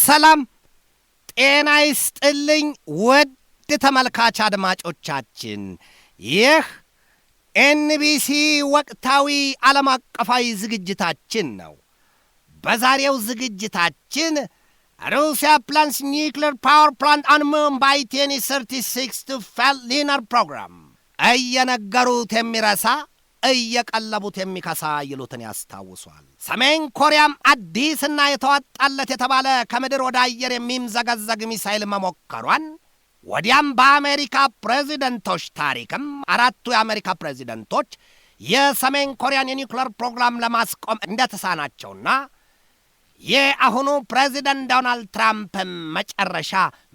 ሰላም ጤና ይስጥልኝ ውድ ተመልካች አድማጮቻችን፣ ይህ ኤንቢሲ ወቅታዊ ዓለም አቀፋዊ ዝግጅታችን ነው። በዛሬው ዝግጅታችን ሩሲያ plans nuclear power plant on moon by 2036 to fail lunar program እየነገሩት የሚረሳ እየቀለቡት የሚከሳ ይሉትን ያስታውሷል። ሰሜን ኮሪያም አዲስና የተዋጣለት የተባለ ከምድር ወደ አየር የሚምዘገዘግ ሚሳኤል መሞከሯን፣ ወዲያም በአሜሪካ ፕሬዚደንቶች ታሪክም አራቱ የአሜሪካ ፕሬዚደንቶች የሰሜን ኮሪያን የኒውክሌር ፕሮግራም ለማስቆም እንደተሳናቸውና የአሁኑ ፕሬዚደንት ዶናልድ ትራምፕም መጨረሻ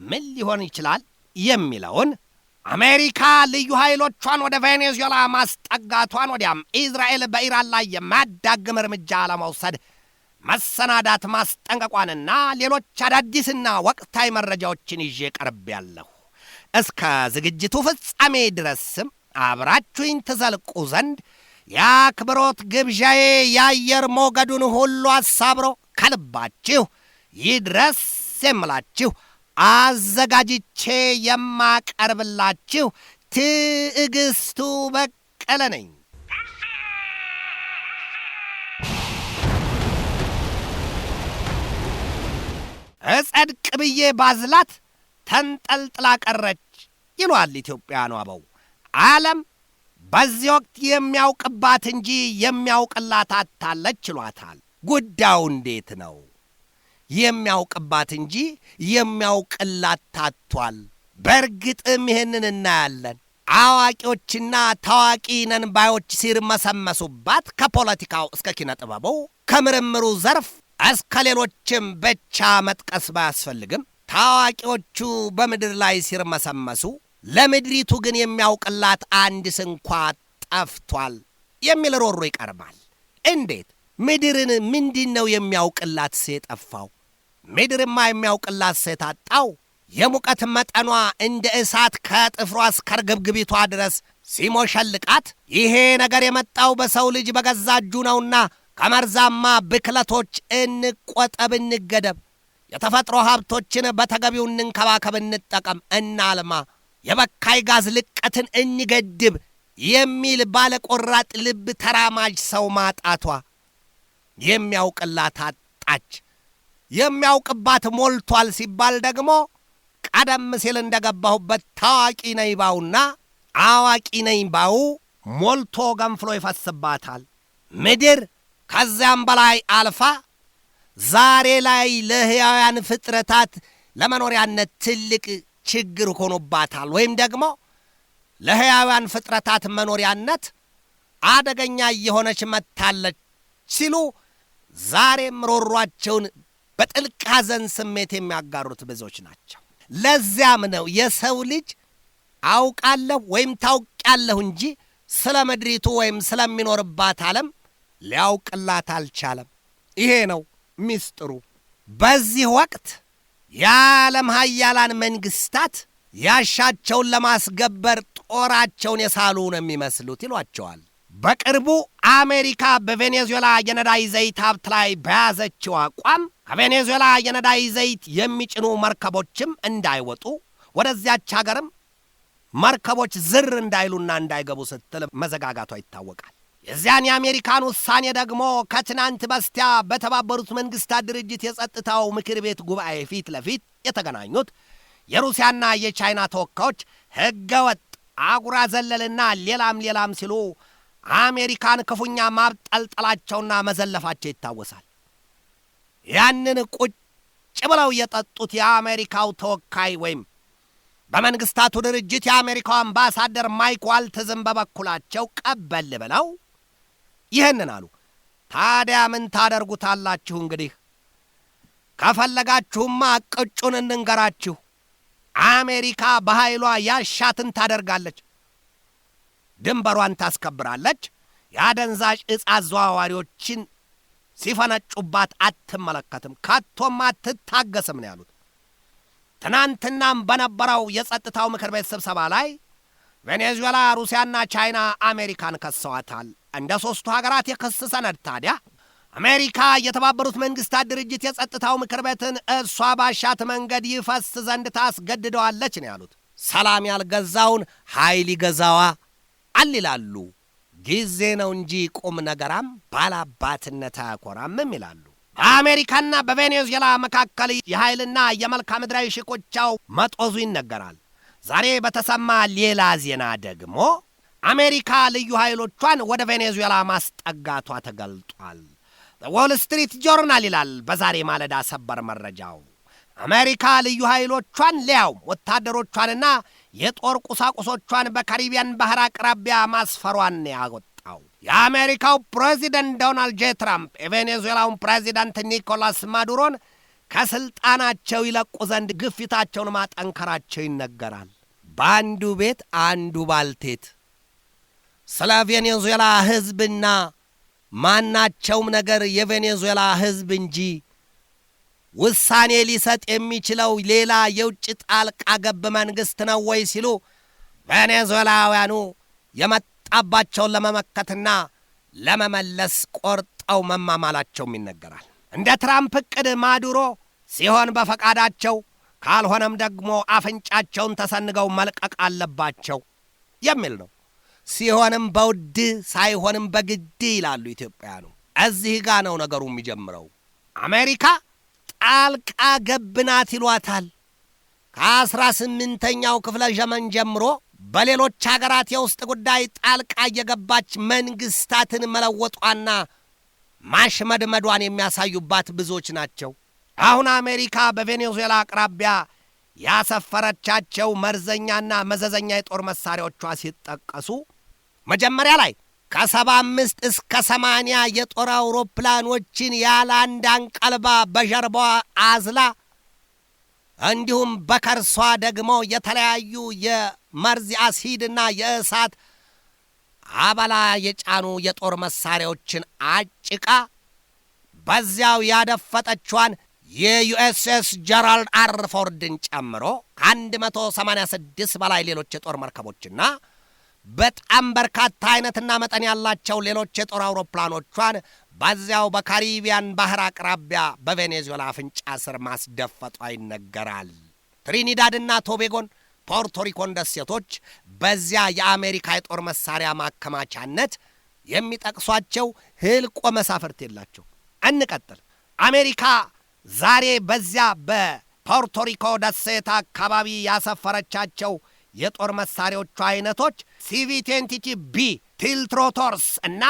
ምን ሊሆን ይችላል የሚለውን፣ አሜሪካ ልዩ ኃይሎቿን ወደ ቬኔዙዌላ ማስጠጋቷን፣ ወዲያም እስራኤል በኢራን ላይ የማያዳግም እርምጃ ለመውሰድ መሰናዳት ማስጠንቀቋንና ሌሎች አዳዲስና ወቅታዊ መረጃዎችን ይዤ ቀርቤያለሁ። እስከ ዝግጅቱ ፍጻሜ ድረስም አብራችሁኝ ትዘልቁ ዘንድ የአክብሮት ግብዣዬ የአየር ሞገዱን ሁሉ አሳብሮ ከልባችሁ ይድረስ የምላችሁ አዘጋጅቼ የማቀርብላችሁ ትዕግስቱ በቀለ ነኝ። እጸድቅ ብዬ ባዝላት ተንጠልጥላ ቀረች ይሏል ኢትዮጵያኑ አበው። ዓለም በዚህ ወቅት የሚያውቅባት እንጂ የሚያውቅላት አታለች ይሏታል። ጉዳዩ እንዴት ነው? የሚያውቅባት እንጂ የሚያውቅላት ታቷል። በእርግጥም ይህንን እናያለን። አዋቂዎችና ታዋቂ ነን ባዮች ሲርመሰመሱባት፣ ከፖለቲካው እስከ ኪነ ጥበቡ፣ ከምርምሩ ዘርፍ እስከ ሌሎችም ብቻ መጥቀስ ባያስፈልግም ታዋቂዎቹ በምድር ላይ ሲርመሰመሱ፣ ለምድሪቱ ግን የሚያውቅላት አንድ ስንኳ ጠፍቷል የሚል ሮሮ ይቀርባል። እንዴት? ምድርን ምንድን ነው የሚያውቅላት የጠፋው? ምድርማ የሚያውቅላት የታጣው የሙቀት መጠኗ እንደ እሳት ከጥፍሯ እስከ ርግብግቢቷ ድረስ ሲሞሸልቃት፣ ይሄ ነገር የመጣው በሰው ልጅ በገዛ እጁ ነውና ከመርዛማ ብክለቶች እንቆጠብ፣ እንገደብ፣ የተፈጥሮ ሀብቶችን በተገቢው እንንከባከብ፣ እንጠቀም፣ እናልማ፣ የበካይ ጋዝ ልቀትን እንገድብ የሚል ባለቆራጥ ልብ ተራማጅ ሰው ማጣቷ የሚያውቅላት አጣች። የሚያውቅባት ሞልቷል ሲባል ደግሞ ቀደም ሲል እንደገባሁበት ታዋቂ ነኝ ባውና አዋቂ ነኝ ባው ሞልቶ ገንፍሎ ይፈስባታል። ምድር ከዚያም በላይ አልፋ ዛሬ ላይ ለሕያውያን ፍጥረታት ለመኖሪያነት ትልቅ ችግር ሆኖባታል፣ ወይም ደግሞ ለሕያውያን ፍጥረታት መኖሪያነት አደገኛ እየሆነች መጥታለች ሲሉ ዛሬም ሮሯቸውን በጥልቅ ሐዘን ስሜት የሚያጋሩት ብዙዎች ናቸው። ለዚያም ነው የሰው ልጅ አውቃለሁ ወይም ታውቂያለሁ እንጂ ስለ ምድሪቱ ወይም ስለሚኖርባት ዓለም ሊያውቅላት አልቻለም። ይሄ ነው ሚስጥሩ። በዚህ ወቅት የዓለም ኃያላን መንግሥታት ያሻቸውን ለማስገበር ጦራቸውን የሳሉ ነው የሚመስሉት ይሏቸዋል። በቅርቡ አሜሪካ በቬኔዙዌላ የነዳጅ ዘይት ሀብት ላይ በያዘችው አቋም ከቬኔዙዌላ የነዳጅ ዘይት የሚጭኑ መርከቦችም እንዳይወጡ፣ ወደዚያች ሀገርም መርከቦች ዝር እንዳይሉና እንዳይገቡ ስትል መዘጋጋቷ ይታወቃል። የዚያን የአሜሪካን ውሳኔ ደግሞ ከትናንት በስቲያ በተባበሩት መንግሥታት ድርጅት የጸጥታው ምክር ቤት ጉባኤ ፊት ለፊት የተገናኙት የሩሲያና የቻይና ተወካዮች ሕገወጥ፣ አጉራ ዘለልና ሌላም ሲሉ አሜሪካን ክፉኛ ማብጠልጠላቸውና መዘለፋቸው ይታወሳል። ያንን ቁጭ ብለው የጠጡት የአሜሪካው ተወካይ ወይም በመንግሥታቱ ድርጅት የአሜሪካው አምባሳደር ማይክ ዋልትዝም በበኩላቸው ቀበል ብለው ይህንን አሉ። ታዲያ ምን ታደርጉታላችሁ? እንግዲህ ከፈለጋችሁማ ቅጩን እንንገራችሁ። አሜሪካ በኃይሏ ያሻትን ታደርጋለች፣ ድንበሯን ታስከብራለች፣ የአደንዛዥ ዕፅ አዘዋዋሪዎችን ሲፈነጩባት አትመለከትም፣ ከቶም አትታገስም ነው ያሉት። ትናንትናም በነበረው የጸጥታው ምክር ቤት ስብሰባ ላይ ቬኔዙዌላ፣ ሩሲያና ቻይና አሜሪካን ከሰዋታል። እንደ ሦስቱ ሀገራት የክስ ሰነድ ታዲያ አሜሪካ የተባበሩት መንግስታት ድርጅት የጸጥታው ምክር ቤትን እሷ ባሻት መንገድ ይፈስ ዘንድ ታስገድደዋለች ነው ያሉት። ሰላም ያልገዛውን ኃይል ይገዛዋል ይላሉ። ጊዜ ነው እንጂ ቁም ነገራም ባላባትነት አያኮራምም ይላሉ። በአሜሪካና በቬኔዙዌላ መካከል የኃይልና የመልክዓ ምድራዊ ሽኩቻው መጦዙ ይነገራል። ዛሬ በተሰማ ሌላ ዜና ደግሞ አሜሪካ ልዩ ኃይሎቿን ወደ ቬኔዙዌላ ማስጠጋቷ ተገልጧል። ዎል ስትሪት ጆርናል ይላል በዛሬ ማለዳ ሰበር መረጃው። አሜሪካ ልዩ ኃይሎቿን ሊያውም ወታደሮቿንና የጦር ቁሳቁሶቿን በካሪቢያን ባህር አቅራቢያ ማስፈሯን ያወጣው የአሜሪካው ፕሬዚደንት ዶናልድ ጄ ትራምፕ የቬኔዙዌላውን ፕሬዚዳንት ኒኮላስ ማዱሮን ከስልጣናቸው ይለቁ ዘንድ ግፊታቸውን ማጠንከራቸው ይነገራል። በአንዱ ቤት አንዱ ባልቴት ስለ ቬኔዙዌላ ሕዝብና ማናቸውም ነገር የቬኔዙዌላ ሕዝብ እንጂ ውሳኔ ሊሰጥ የሚችለው ሌላ የውጭ ጣልቃ ገብ መንግሥት ነው ወይ ሲሉ ቬኔዙዌላውያኑ የመጣባቸውን ለመመከትና ለመመለስ ቆርጠው መማማላቸውም ይነገራል። እንደ ትራምፕ ዕቅድ ማዱሮ ሲሆን በፈቃዳቸው ካልሆነም ደግሞ አፍንጫቸውን ተሰንገው መልቀቅ አለባቸው የሚል ነው። ሲሆንም በውድ ሳይሆንም በግድ ይላሉ ኢትዮጵያኑ። እዚህ ጋ ነው ነገሩ የሚጀምረው። አሜሪካ ጣልቃ ገብናት ይሏታል። ከ18ኛው ክፍለ ዘመን ጀምሮ በሌሎች ሀገራት የውስጥ ጉዳይ ጣልቃ እየገባች መንግስታትን መለወጧና ማሽመድመዷን የሚያሳዩባት ብዙዎች ናቸው። አሁን አሜሪካ በቬኔዙዌላ አቅራቢያ ያሰፈረቻቸው መርዘኛና መዘዘኛ የጦር መሳሪያዎቿ ሲጠቀሱ መጀመሪያ ላይ ከ75 እስከ 80 የጦር አውሮፕላኖችን ያለ አንድ አንቀልባ በጀርባዋ አዝላ እንዲሁም በከርሷ ደግሞ የተለያዩ የመርዝ አሲድና የእሳት አበላ የጫኑ የጦር መሳሪያዎችን አጭቃ በዚያው ያደፈጠቿን የዩኤስኤስ ጀራልድ አር ፎርድን ጨምሮ ከ186 በላይ ሌሎች የጦር መርከቦችና በጣም በርካታ አይነትና መጠን ያላቸው ሌሎች የጦር አውሮፕላኖቿን በዚያው በካሪቢያን ባህር አቅራቢያ በቬኔዙዌላ አፍንጫ ስር ማስደፈጧ ይነገራል። ትሪኒዳድና ቶቤጎን፣ ፖርቶሪኮን ደሴቶች በዚያ የአሜሪካ የጦር መሳሪያ ማከማቻነት የሚጠቅሷቸው ህልቆ መሳፍርት የላቸው። እንቀጥል። አሜሪካ ዛሬ በዚያ በፖርቶሪኮ ደሴት አካባቢ ያሰፈረቻቸው የጦር መሳሪያዎቹ አይነቶች CV-20B ቲልትሮቶርስ እና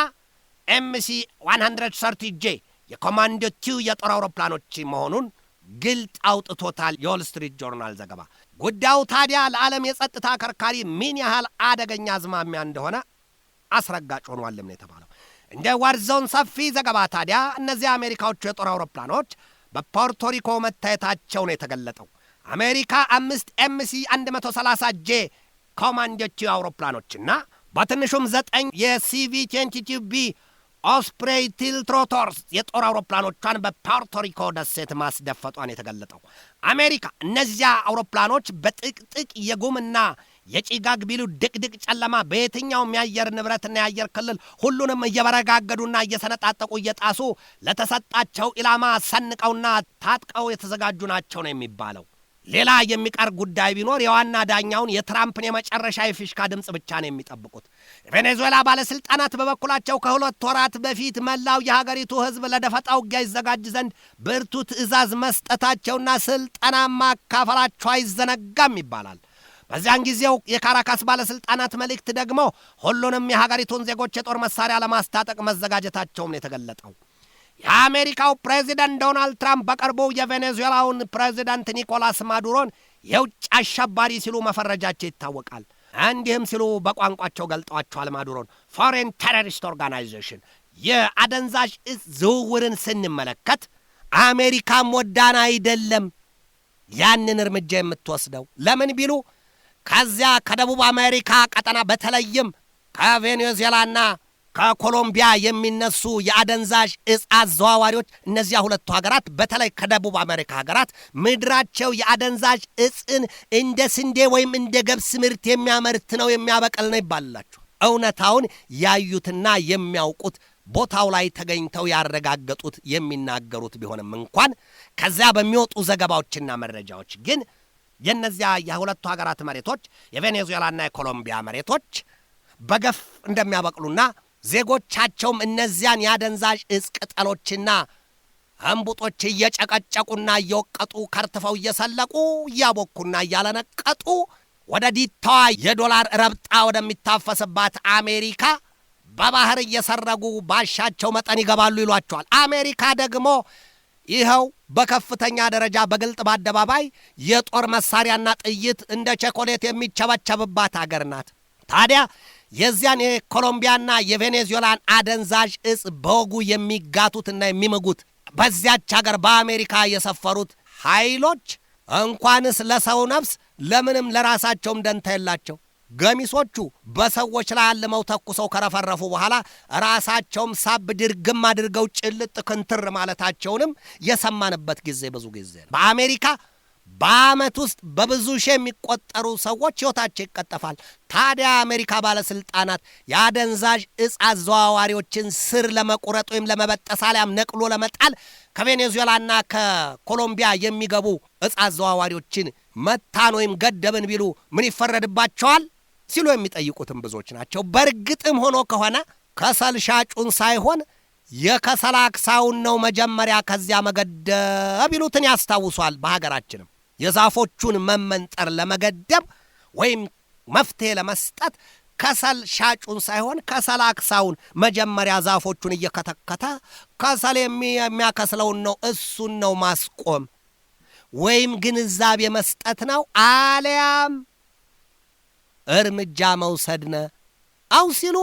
MC-130J የኮማንዶ 2 የጦር አውሮፕላኖች መሆኑን ግልጥ አውጥቶታል የዎል ስትሪት ጆርናል ዘገባ። ጉዳዩ ታዲያ ለዓለም የጸጥታ አከርካሪ ምን ያህል አደገኛ አዝማሚያ እንደሆነ አስረጋጭ ሆኗልም ነው የተባለው። እንደ ዋርዞን ሰፊ ዘገባ ታዲያ እነዚህ አሜሪካዎቹ የጦር አውሮፕላኖች በፖርቶሪኮ መታየታቸው ነው የተገለጠው። አሜሪካ 5 MC-130J ኮማንዶ አውሮፕላኖችና በትንሹም 9 የCV-22B ኦስፕሬይ ቲልትሮቶርስ የጦር አውሮፕላኖቿን በፖርቶሪኮ ደሴት ማስደፈጧን የተገለጠው። አሜሪካ እነዚያ አውሮፕላኖች በጥቅጥቅ የጉምና የጭጋግ ቢሉ ድቅድቅ ጨለማ በየትኛውም የአየር ንብረትና የአየር ክልል ሁሉንም እየበረጋገዱና እየሰነጣጠቁ እየጣሱ ለተሰጣቸው ኢላማ ሰንቀውና ታጥቀው የተዘጋጁ ናቸው ነው የሚባለው። ሌላ የሚቀር ጉዳይ ቢኖር የዋና ዳኛውን የትራምፕን የመጨረሻ የፊሽካ ድምፅ ብቻ ነው የሚጠብቁት። የቬኔዙዌላ ባለሥልጣናት በበኩላቸው ከ2 ወራት በፊት መላው የሀገሪቱ ሕዝብ ለደፈጣ ውጊያ ይዘጋጅ ዘንድ ብርቱ ትዕዛዝ መስጠታቸውና ስልጠና ማካፈላቸው አይዘነጋም ይባላል። በዚያን ጊዜው የካራካስ ባለሥልጣናት መልእክት ደግሞ ሁሉንም የሀገሪቱን ዜጎች የጦር መሳሪያ ለማስታጠቅ መዘጋጀታቸውም ነው የተገለጠው። የአሜሪካው ፕሬዚደንት ዶናልድ ትራምፕ በቅርቡ የቬኔዙዌላውን ፕሬዚዳንት ኒኮላስ ማዱሮን የውጭ አሸባሪ ሲሉ መፈረጃቸው ይታወቃል። እንዲህም ሲሉ በቋንቋቸው ገልጠዋቸዋል ማዱሮን ፎሬን ቴሮሪስት ኦርጋናይዜሽን። የአደንዛዥ እጽ ዝውውርን ስንመለከት አሜሪካም ወዳን አይደለም ያንን እርምጃ የምትወስደው። ለምን ቢሉ ከዚያ ከደቡብ አሜሪካ ቀጠና በተለይም ከቬኔዙዌላና ከኮሎምቢያ የሚነሱ የአደንዛዥ እጽ አዘዋዋሪዎች እነዚያ ሁለቱ ሀገራት በተለይ ከደቡብ አሜሪካ ሀገራት ምድራቸው የአደንዛዥ እጽን እንደ ስንዴ ወይም እንደ ገብስ ምርት የሚያመርት ነው የሚያበቅል ነው ይባላችሁ። እውነታውን ያዩትና የሚያውቁት ቦታው ላይ ተገኝተው ያረጋገጡት የሚናገሩት ቢሆንም እንኳን ከዚያ በሚወጡ ዘገባዎችና መረጃዎች ግን የእነዚያ የሁለቱ ሀገራት መሬቶች የቬኔዙዌላና የኮሎምቢያ መሬቶች በገፍ እንደሚያበቅሉና ዜጎቻቸውም እነዚያን ያደንዛዥ እጽ ቅጠሎችና እምቡጦች እየጨቀጨቁና እየወቀጡ ከርትፈው እየሰለቁ እያቦኩና እያለነቀጡ ወደ ዲታዋ የዶላር ረብጣ ወደሚታፈስባት አሜሪካ በባህር እየሰረጉ ባሻቸው መጠን ይገባሉ ይሏቸዋል። አሜሪካ ደግሞ ይኸው በከፍተኛ ደረጃ በግልጥ በአደባባይ የጦር መሳሪያና ጥይት እንደ ቸኮሌት የሚቸበቸብባት አገር ናት። ታዲያ የዚያን የኮሎምቢያና የቬኔዙዌላን አደንዛዥ እጽ በወጉ የሚጋቱትና የሚምጉት በዚያች አገር በአሜሪካ የሰፈሩት ኃይሎች እንኳንስ ለሰው ነፍስ ለምንም ለራሳቸውም ደንታ የላቸው። ገሚሶቹ በሰዎች ላይ አልመው ተኩሰው ከረፈረፉ በኋላ ራሳቸውም ሳብ ድርግም አድርገው ጭልጥ ክንትር ማለታቸውንም የሰማንበት ጊዜ ብዙ ጊዜ ነው። በአሜሪካ በዓመት ውስጥ በብዙ ሺህ የሚቆጠሩ ሰዎች ሕይወታቸው ይቀጠፋል። ታዲያ አሜሪካ ባለሥልጣናት የአደንዛዥ እጽ አዘዋዋሪዎችን ስር ለመቁረጥ ወይም ለመበጠስ አሊያም ነቅሎ ለመጣል ከቬኔዙዌላና ከኮሎምቢያ የሚገቡ እጽ አዘዋዋሪዎችን መታን ወይም ገደብን ቢሉ ምን ይፈረድባቸዋል ሲሉ የሚጠይቁትም ብዙዎች ናቸው። በእርግጥም ሆኖ ከሆነ ከሰል ሻጩን ሳይሆን የከሰል አክሳውን ነው መጀመሪያ ከዚያ መገደብ ይሉትን ያስታውሷል። በሀገራችንም የዛፎቹን መመንጠር ለመገደብ ወይም መፍትሄ ለመስጠት ከሰል ሻጩን ሳይሆን ከሰል አክሳውን መጀመሪያ ዛፎቹን እየከተከተ ከሰል የሚያከስለውን ነው እሱን ነው ማስቆም ወይም ግንዛቤ መስጠት ነው አሊያም እርምጃ መውሰድ ነው አው ሲሉ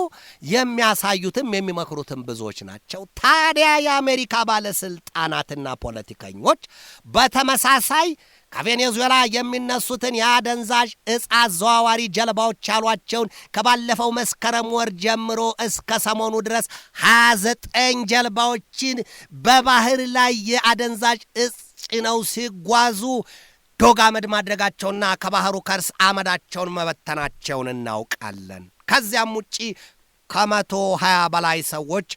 የሚያሳዩትም የሚመክሩትም ብዙዎች ናቸው። ታዲያ የአሜሪካ ባለስልጣናትና ፖለቲከኞች በተመሳሳይ ከቬኔዙዌላ የሚነሱትን የአደንዛዥ እጽ አዘዋዋሪ ጀልባዎች ያሏቸውን ከባለፈው መስከረም ወር ጀምሮ እስከ ሰሞኑ ድረስ 29 ጀልባዎችን በባህር ላይ የአደንዛዥ እጽ ጭነው ሲጓዙ ዶግ አመድ ማድረጋቸውና ከባህሩ ከርስ አመዳቸውን መበተናቸውን እናውቃለን። ከዚያም ውጪ ከ120 በላይ ሰዎች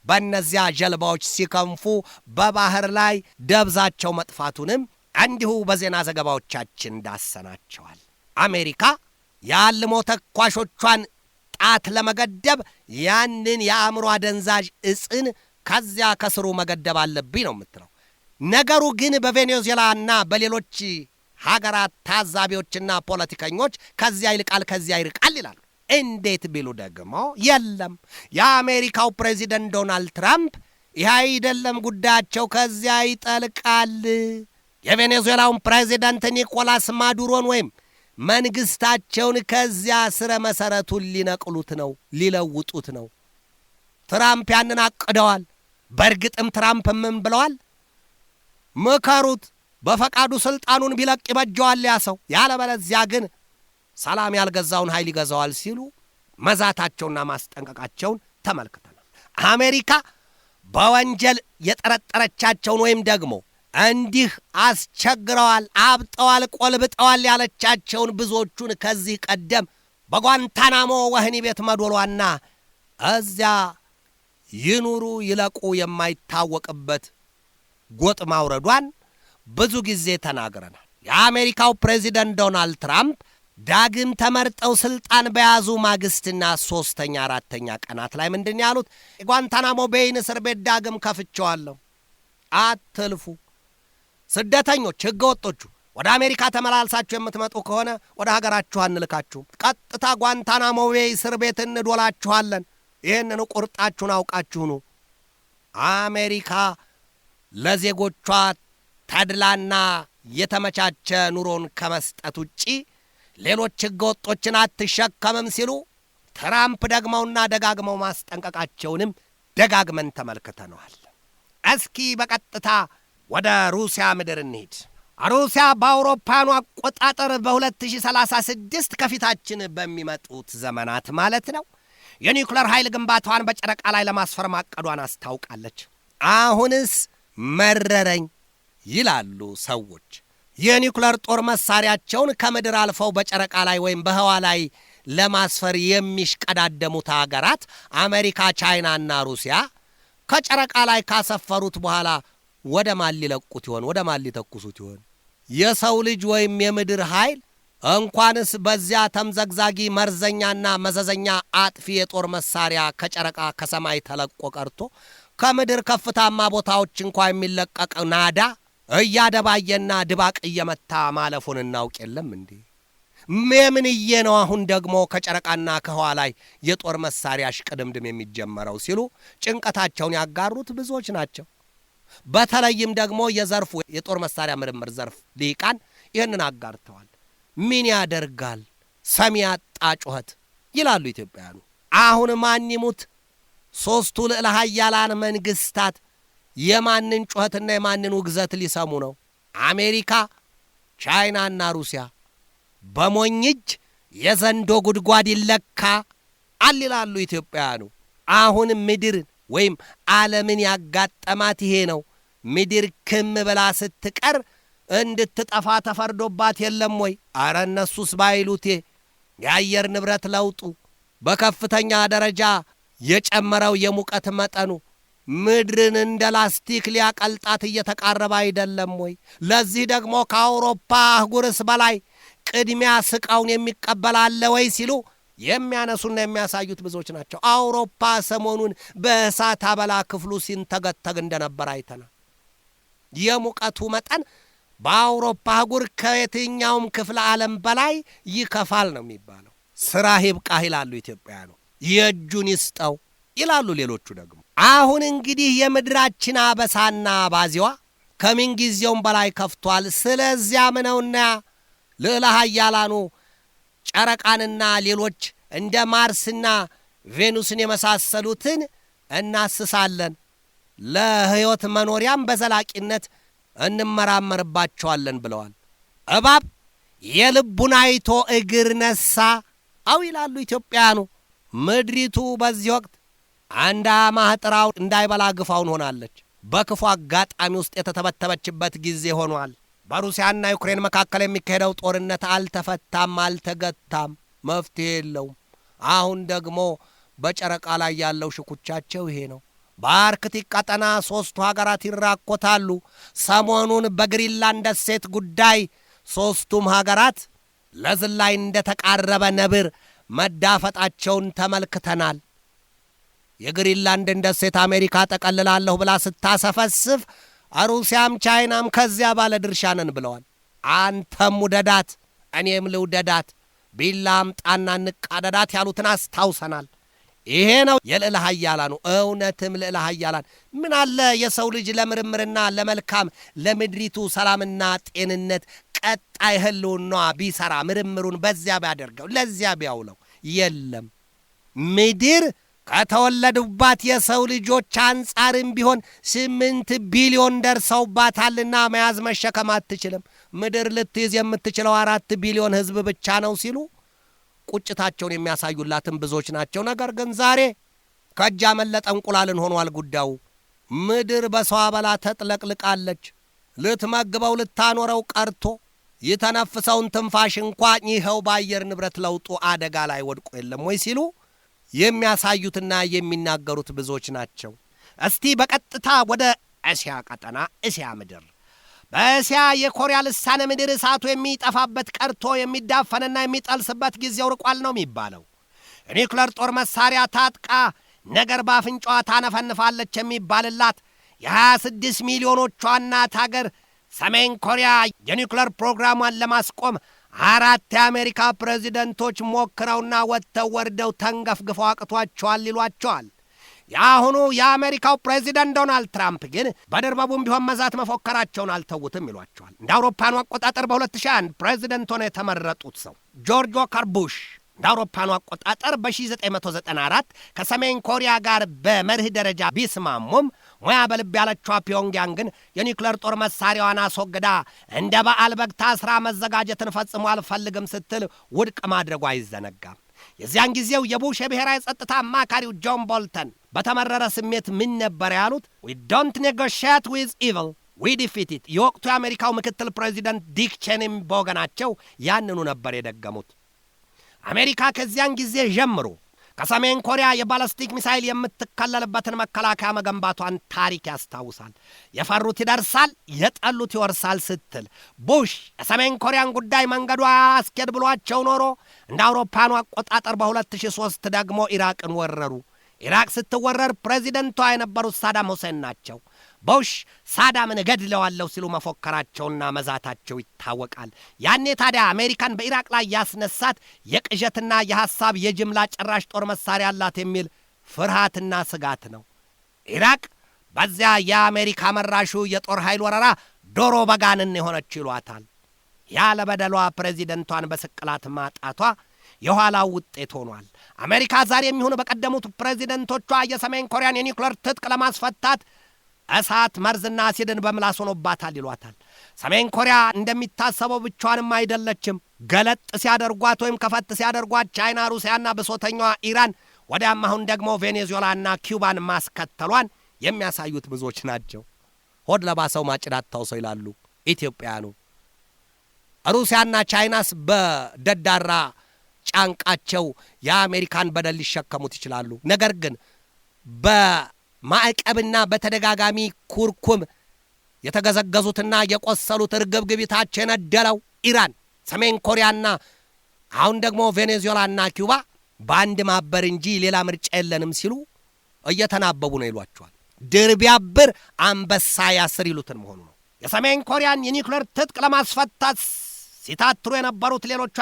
በእነዚያ ጀልባዎች ሲከንፉ በባህር ላይ ደብዛቸው መጥፋቱንም እንዲሁ በዜና ዘገባዎቻችን ዳሰናቸዋል። አሜሪካ የአልሞ ተኳሾቿን ጣት ለመገደብ ያንን የአእምሮ አደንዛዥ እጽን ከዚያ ከስሩ መገደብ አለብኝ ነው የምትለው። ነገሩ ግን በቬኔዙዌላና በሌሎች ሀገራት ታዛቢዎችና ፖለቲከኞች ከዚያ ይልቃል ከዚያ ይርቃል ይላሉ። እንዴት ቢሉ ደግሞ የለም የአሜሪካው ፕሬዚደንት ዶናልድ ትራምፕ ይህ አይደለም ጉዳያቸው ከዚያ ይጠልቃል። የቬኔዙዌላውን ፕሬዚደንት ኒኮላስ ማዱሮን ወይም መንግስታቸውን ከዚያ ስረ መሰረቱን ሊነቅሉት ነው፣ ሊለውጡት ነው። ትራምፕ ያንን አቅደዋል። በእርግጥም ትራምፕ ምን ብለዋል? ምከሩት፣ በፈቃዱ ስልጣኑን ቢለቅ ይበጀዋል ያ ሰው፣ ያለበለዚያ ግን ሰላም ያልገዛውን ኃይል ይገዛዋል ሲሉ መዛታቸውና ማስጠንቀቃቸውን ተመልክተናል። አሜሪካ በወንጀል የጠረጠረቻቸውን ወይም ደግሞ እንዲህ አስቸግረዋል፣ አብጠዋል፣ ቆልብጠዋል ያለቻቸውን ብዙዎቹን ከዚህ ቀደም በጓንታናሞ ወህኒ ቤት መዶሏና እዚያ ይኑሩ ይለቁ የማይታወቅበት ጎጥ ማውረዷን ብዙ ጊዜ ተናግረናል። የአሜሪካው ፕሬዚደንት ዶናልድ ትራምፕ ዳግም ተመርጠው ስልጣን በያዙ ማግስትና 3ኛ 4ኛ ቀናት ላይ ምንድን ያሉት? ጓንታናሞ ቤይን እስር ቤት ዳግም ከፍቼዋለሁ፣ አትልፉ፣ ስደተኞች ህገወጦቹ ወደ አሜሪካ ተመላልሳችሁ የምትመጡ ከሆነ ወደ ሀገራችሁ አንልካችሁ፣ ቀጥታ ጓንታናሞ ቤይ እስር ቤት እንዶላችኋለን፣ ይህንን ቁርጣችሁን አውቃችሁ ነው። አሜሪካ ለዜጎቿ ተድላና የተመቻቸ ኑሮን ከመስጠት ውጪ ሌሎች ህገወጦችን አትሸከምም ሲሉ ትራምፕ ደግመውና ደጋግመው ማስጠንቀቃቸውንም ደጋግመን ተመልክተነዋል። እስኪ በቀጥታ ወደ ሩሲያ ምድር እንሂድ። ሩሲያ በአውሮፓውያኑ አቆጣጠር በ2036 ከፊታችን በሚመጡት ዘመናት ማለት ነው የኒውክሌር ኃይል ግንባታዋን በጨረቃ ላይ ለማስፈር ማቀዷን አስታውቃለች። አሁንስ መረረኝ ይላሉ ሰዎች። የኒውክሌር ጦር መሳሪያቸውን ከምድር አልፈው በጨረቃ ላይ ወይም በህዋ ላይ ለማስፈር የሚሽቀዳደሙት ሀገራት አሜሪካ፣ ቻይናና ሩሲያ ከጨረቃ ላይ ካሰፈሩት በኋላ ወደ ማን ሊለቁት ይሆን? ወደ ማን ሊተኩሱት ይሆን? የሰው ልጅ ወይም የምድር ኃይል እንኳንስ በዚያ ተምዘግዛጊ መርዘኛና መዘዘኛ አጥፊ የጦር መሳሪያ ከጨረቃ ከሰማይ ተለቆ ቀርቶ ከምድር ከፍታማ ቦታዎች እንኳ የሚለቀቅ ናዳ እያደባየና ድባቅ እየመታ ማለፉን እናውቅ የለም እንዴ? ምንዬ ነው አሁን ደግሞ ከጨረቃና ከህዋ ላይ የጦር መሳሪያ ሽቅድምድም የሚጀመረው ሲሉ ጭንቀታቸውን ያጋሩት ብዙዎች ናቸው። በተለይም ደግሞ የዘርፉ የጦር መሳሪያ ምርምር ዘርፍ ሊቃን ይህንን አጋርተዋል። ምን ያደርጋል ሰሚ ያጣ ጩኸት ይላሉ ኢትዮጵያውያኑ። አሁን ማን ይሙት ሦስቱ ልዕለ ኃያላን መንግስታት የማንን ጩኸትና የማንን ውግዘት ሊሰሙ ነው? አሜሪካ፣ ቻይናና ሩሲያ በሞኝ እጅ የዘንዶ ጉድጓድ ይለካ አልላሉ ኢትዮጵያውያኑ። አሁን ምድርን ወይም ዓለምን ያጋጠማት ይሄ ነው። ምድር ክም ብላ ስትቀር እንድትጠፋ ተፈርዶባት የለም ወይ? አረ እነሱስ ባይሉቴ የአየር ንብረት ለውጡ በከፍተኛ ደረጃ የጨመረው የሙቀት መጠኑ ምድርን እንደ ላስቲክ ሊያቀልጣት እየተቃረበ አይደለም ወይ? ለዚህ ደግሞ ከአውሮፓ አህጉርስ በላይ ቅድሚያ ስቃውን የሚቀበላለ ወይ ሲሉ የሚያነሱና የሚያሳዩት ብዙዎች ናቸው። አውሮፓ ሰሞኑን በእሳት አበላ ክፍሉ ሲንተገተግ እንደነበር አይተናል። የሙቀቱ መጠን በአውሮፓ አህጉር ከየትኛውም ክፍለ ዓለም በላይ ይከፋል ነው የሚባለው። ስራ ይብቃህ ይላሉ ኢትዮጵያውያኑ። የእጁን ይስጠው ይላሉ ሌሎቹ ደግሞ። አሁን እንግዲህ የምድራችን አበሳና ባዚዋ ከምንጊዜውም በላይ ከፍቷል። ስለዚያም ነውና ልዕለ ኃያላኑ ጨረቃንና ሌሎች እንደ ማርስና ቬኑስን የመሳሰሉትን እናስሳለን፣ ለሕይወት መኖሪያም በዘላቂነት እንመራመርባቸዋለን ብለዋል። እባብ የልቡን አይቶ እግር ነሳ አው ይላሉ ኢትዮጵያውያኑ። ምድሪቱ በዚህ ወቅት አንድ ማህጥራው እንዳይበላ ግፋውን ሆናለች። በክፉ አጋጣሚ ውስጥ የተተበተበችበት ጊዜ ሆኗል። በሩሲያና ዩክሬን መካከል የሚካሄደው ጦርነት አልተፈታም፣ አልተገታም፣ መፍትሄ የለውም። አሁን ደግሞ በጨረቃ ላይ ያለው ሽኩቻቸው ይሄ ነው። በአርክቲክ ቀጠና ሦስቱ ሀገራት ይራኮታሉ። ሰሞኑን በግሪንላንድ ደሴት ጉዳይ ሦስቱም ሀገራት ለዝላይ እንደተቃረበ ነብር መዳፈጣቸውን ተመልክተናል። የግሪንላንድን ደሴት አሜሪካ ጠቀልላለሁ ብላ ስታሰፈስፍ ሩሲያም ቻይናም ከዚያ ባለ ድርሻ ነን ብለዋል። አንተም ውደዳት እኔም ልውደዳት፣ ቢላ አምጣና እንቃደዳት ያሉትን አስታውሰናል። ይሄ ነው የልዕለ ኃያላኑ። እውነትም ልዕለ ኃያላን ምን አለ የሰው ልጅ ለምርምርና ለመልካም ለምድሪቱ ሰላምና ጤንነት ቀጣይ ህልውናዋ ቢሰራ ምርምሩን በዚያ ቢያደርገው ለዚያ ቢያውለው። የለም ምድር ከተወለዱባት የሰው ልጆች አንጻርም ቢሆን 8 ቢሊዮን ደርሰውባታልና መያዝ መሸከም አትችልም። ምድር ልትይዝ የምትችለው 4 ቢሊዮን ህዝብ ብቻ ነው ሲሉ ቁጭታቸውን የሚያሳዩላትን ብዙዎች ናቸው። ነገር ግን ዛሬ ከእጅ ያመለጠ እንቁላልን ሆኗል ጉዳዩ። ምድር በሰው አበላ ተጥለቅልቃለች። ልትመግበው ልታኖረው ቀርቶ የተነፍሰውን ትንፋሽ እንኳ ይኸው በአየር ንብረት ለውጡ አደጋ ላይ ወድቆ የለም ወይ ሲሉ የሚያሳዩትና የሚናገሩት ብዙዎች ናቸው። እስቲ በቀጥታ ወደ እስያ ቀጠና እስያ ምድር በእስያ የኮሪያ ልሳነ ምድር እሳቱ የሚጠፋበት ቀርቶ የሚዳፈንና የሚጠልስበት ጊዜው ርቋል ነው የሚባለው። የኒውክለር ጦር መሳሪያ ታጥቃ ነገር ባፍንጫዋ ታነፈንፋለች የሚባልላት የ26 ሚሊዮኖቿ እናት ሀገር ሰሜን ኮሪያ የኒውክለር ፕሮግራሟን ለማስቆም 4 የአሜሪካ ፕሬዚደንቶች ሞክረውና ወጥተው ወርደው ተንገፍግፈው አቅቷቸዋል ይሏቸዋል። የአሁኑ የአሜሪካው ፕሬዚደንት ዶናልድ ትራምፕ ግን በድርበቡም ቢሆን መዛት መፎከራቸውን አልተውትም ይሏቸዋል። እንደ አውሮፓኑ አቆጣጠር በ2001 ፕሬዚደንት ሆነው የተመረጡት ሰው ጆርጅ ዎከር ቡሽ እንደ አውሮፓኑ አቆጣጠር በ1994 ከሰሜን ኮሪያ ጋር በመርህ ደረጃ ቢስማሙም ሙያ በልብ ያለችዋ ፒዮንግያንግን የኒውክለር ጦር መሳሪያዋን አስወግዳ እንደ በዓል በግ ታስራ መዘጋጀትን ፈጽሞ አልፈልግም ስትል ውድቅ ማድረጉ አይዘነጋም። የዚያን ጊዜው የቡሽ የብሔራዊ ጸጥታ አማካሪው ጆን ቦልተን በተመረረ ስሜት ምን ነበር ያሉት? we don't negotiate with evil we defeat it። የወቅቱ የአሜሪካው ምክትል ፕሬዚደንት ዲክ ቼኒም በወገናቸው ያንኑ ነበር የደገሙት። አሜሪካ ከዚያን ጊዜ ጀምሮ ከሰሜን ኮሪያ የባላስቲክ ሚሳይል የምትከለልበትን መከላከያ መገንባቷን ታሪክ ያስታውሳል። የፈሩት ይደርሳል፣ የጠሉት ይወርሳል ስትል ቡሽ የሰሜን ኮሪያን ጉዳይ መንገዷ አስኬድ ብሏቸው ኖሮ እንደ አውሮፓኑ አቆጣጠር በ2003 ደግሞ ኢራቅን ወረሩ። ኢራቅ ስትወረር ፕሬዚደንቷ የነበሩት ሳዳም ሁሴን ናቸው። ቡሽ ሳዳምን እገድለዋለሁ ሲሉ መፎከራቸውና መዛታቸው ይታወቃል። ያኔ ታዲያ አሜሪካን በኢራቅ ላይ ያስነሳት የቅዠትና የሐሳብ የጅምላ ጨራሽ ጦር መሳሪያ አላት የሚል ፍርሃትና ስጋት ነው። ኢራቅ በዚያ የአሜሪካ መራሹ የጦር ኃይል ወረራ ዶሮ በጋንን የሆነች ይሏታል። ያለ በደሏ ፕሬዚደንቷን በስቅላት ማጣቷ የኋላው ውጤት ሆኗል። አሜሪካ ዛሬ የሚሆኑ በቀደሙት ፕሬዚደንቶቿ የሰሜን ኮሪያን የኒውክሌር ትጥቅ ለማስፈታት እሳት መርዝና አሲድን በምላስ ሆኖባታል ይሏታል። ሰሜን ኮሪያ እንደሚታሰበው ብቻዋንም አይደለችም። ገለጥ ሲያደርጓት ወይም ከፈት ሲያደርጓት ቻይና፣ ሩሲያና ብሶተኛዋ ኢራን ወዲያም አሁን ደግሞ ቬኔዙዌላና ኪውባን ማስከተሏን የሚያሳዩት ብዙዎች ናቸው። ሆድ ለባሰው ማጭድ አታውሰው ይላሉ ኢትዮጵያውያኑ። ሩሲያና ቻይናስ በደዳራ ጫንቃቸው የአሜሪካን በደል ሊሸከሙት ይችላሉ። ነገር ግን በማዕቀብና በተደጋጋሚ ኩርኩም የተገዘገዙትና የቆሰሉት እርግብግቢታቸው የነደለው ኢራን፣ ሰሜን ኮሪያና አሁን ደግሞ ቬኔዙዌላና ኪውባ በአንድ ማበር እንጂ ሌላ ምርጫ የለንም ሲሉ እየተናበቡ ነው ይሏቸዋል። ድር ቢያብር አንበሳ ያስር ይሉትን መሆኑ ነው። የሰሜን ኮሪያን የኒውክሌር ትጥቅ ለማስፈታት ሲታትሩ የነበሩት ሌሎቹ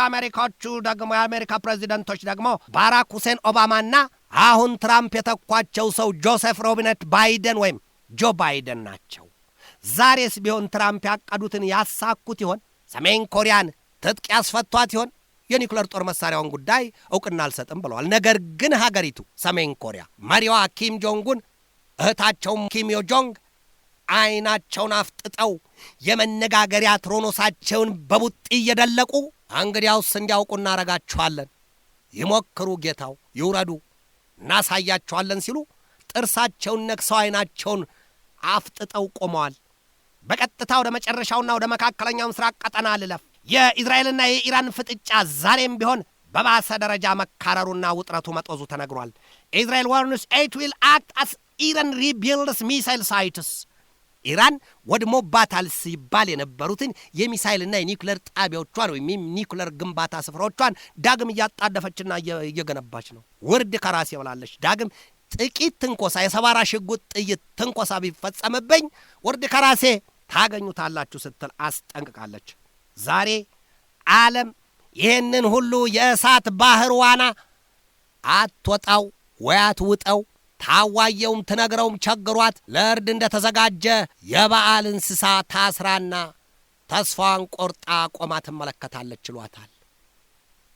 የአሜሪካ ፕሬዚደንቶች ደግሞ ባራክ ሁሴን ኦባማና አሁን ትራምፕ የተኳቸው ሰው ጆሴፍ ሮቢነት ባይደን ወይም ጆ ባይደን ናቸው። ዛሬስ ቢሆን ትራምፕ ያቀዱትን ያሳኩት ይሆን? ሰሜን ኮሪያን ትጥቅ ያስፈቷት ይሆን? የኒውክሌር ጦር መሳሪያውን ጉዳይ እውቅና አልሰጥም ብለዋል። ነገር ግን ሀገሪቱ ሰሜን ኮሪያ መሪዋ ኪም ጆንጉን እህታቸውም ኪም ዮ ጆንግ አይናቸውን አፍጥጠው የመነጋገሪያ ትሮኖሳቸውን በቡጢ እየደለቁ እንግዲያውስ እንዲያውቁ እናረጋቸዋለን፣ ይሞክሩ፣ ጌታው ይውረዱ፣ እናሳያቸዋለን ሲሉ ጥርሳቸውን ነክሰው አይናቸውን አፍጥጠው ቆመዋል። በቀጥታ ወደ መጨረሻውና ወደ መካከለኛው ምስራቅ ቀጠና ልለፍ። የእስራኤልና የኢራን ፍጥጫ ዛሬም ቢሆን በባሰ ደረጃ መካረሩና ውጥረቱ መጦዙ ተነግሯል። ኢስራኤል ዋርንስ ኢት ዊል አክት አስ ኢራን ሪቢልድስ ሚሳይል ሳይትስ ኢራን ወድሞባታል ሲባል የነበሩትን የሚሳይልና የኒውክሌር ጣቢያዎቿን ወይም ኒውክሌር ግንባታ ስፍራዎቿን ዳግም እያጣደፈችና እየገነባች ነው። ውርድ ከራሴ ብላለች። ዳግም ጥቂት ትንኮሳ፣ የሰባራ ሽጉጥ ጥይት ትንኮሳ ቢፈጸምብኝ ውርድ ከራሴ ታገኙታላችሁ ስትል አስጠንቅቃለች። ዛሬ ዓለም ይህንን ሁሉ የእሳት ባህር ዋና አትወጣው ወይ አትውጠው ታዋየውም ትነግረውም ቸግሯት ለእርድ እንደተዘጋጀ የበዓል እንስሳ ታስራና ተስፋዋን ቆርጣ ቆማ ትመለከታለች ይሏታል።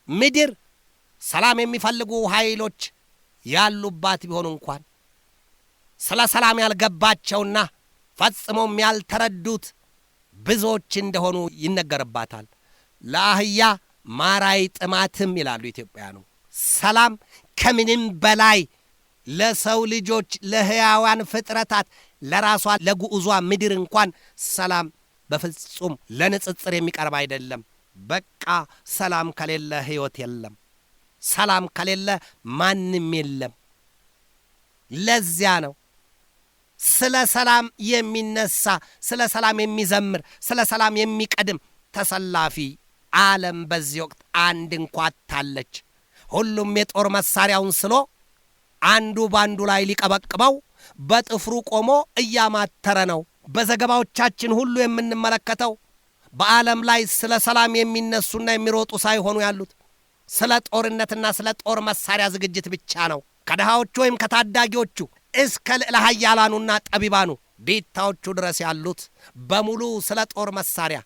ምድር ሰላም የሚፈልጉ ኃይሎች ያሉባት ቢሆኑ እንኳን ስለ ሰላም ያልገባቸውና ፈጽሞም ያልተረዱት ብዙዎች እንደሆኑ ይነገርባታል። ለአህያ ማራይ ጥማትም ይላሉ ኢትዮጵያውያኑ። ሰላም ከምንም በላይ ለሰው ልጆች ለሕያዋን ፍጥረታት ለራሷ ለጉዑዟ ምድር እንኳን ሰላም በፍጹም ለንጽጽር የሚቀርብ አይደለም። በቃ ሰላም ከሌለ ሕይወት የለም። ሰላም ከሌለ ማንም የለም። ለዚያ ነው ስለ ሰላም የሚነሳ፣ ስለ ሰላም የሚዘምር፣ ስለ ሰላም የሚቀድም ተሰላፊ ዓለም በዚህ ወቅት አንድ እንኳ አታለች። ሁሉም የጦር መሳሪያውን ስሎ አንዱ ባንዱ ላይ ሊቀበቅበው በጥፍሩ ቆሞ እያማተረ ነው። በዘገባዎቻችን ሁሉ የምንመለከተው በዓለም ላይ ስለ ሰላም የሚነሱና የሚሮጡ ሳይሆኑ ያሉት ስለ ጦርነትና ስለ ጦር መሳሪያ ዝግጅት ብቻ ነው። ከድሃዎቹ ወይም ከታዳጊዎቹ እስከ ልዕለ ኃያላኑና ጠቢባኑ ዴታዎቹ ድረስ ያሉት በሙሉ ስለ ጦር መሳሪያ፣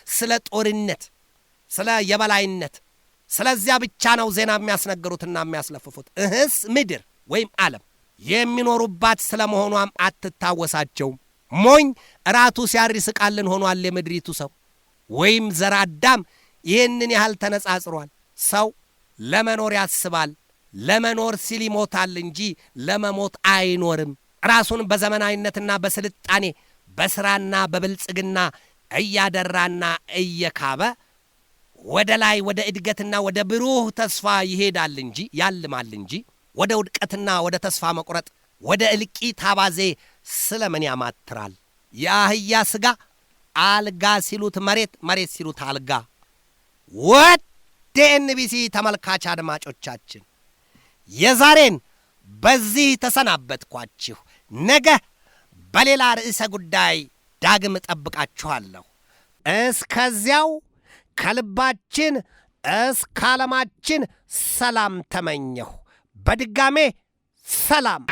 ስለ ጦርነት፣ ስለ የበላይነት፣ ስለዚያ ብቻ ነው ዜና የሚያስነግሩትና የሚያስለፍፉት። እህስ ምድር ወይም ዓለም የሚኖሩባት ስለ መሆኗም አትታወሳቸውም። ሞኝ እራቱ ሲያሪስቃልን ሆኗል የምድሪቱ ሰው ወይም ዘር አዳም ይህንን ያህል ተነጻጽሯል። ሰው ለመኖር ያስባል፣ ለመኖር ሲል ይሞታል እንጂ ለመሞት አይኖርም። ራሱን በዘመናዊነትና በስልጣኔ በሥራና በብልጽግና እያደራና እየካበ ወደ ላይ ወደ እድገትና ወደ ብሩህ ተስፋ ይሄዳል እንጂ ያልማል እንጂ ወደ ውድቀትና ወደ ተስፋ መቁረጥ ወደ እልቂት አባዜ ስለምን ያማትራል? የአህያ ሥጋ አልጋ ሲሉት መሬት፣ መሬት ሲሉት አልጋ። ወደ ኤንቢሲ ተመልካች አድማጮቻችን የዛሬን በዚህ ተሰናበትኳችሁ። ነገ በሌላ ርዕሰ ጉዳይ ዳግም እጠብቃችኋለሁ። እስከዚያው ከልባችን እስከ ዓለማችን ሰላም ተመኘሁ። በድጋሜ ሰላም።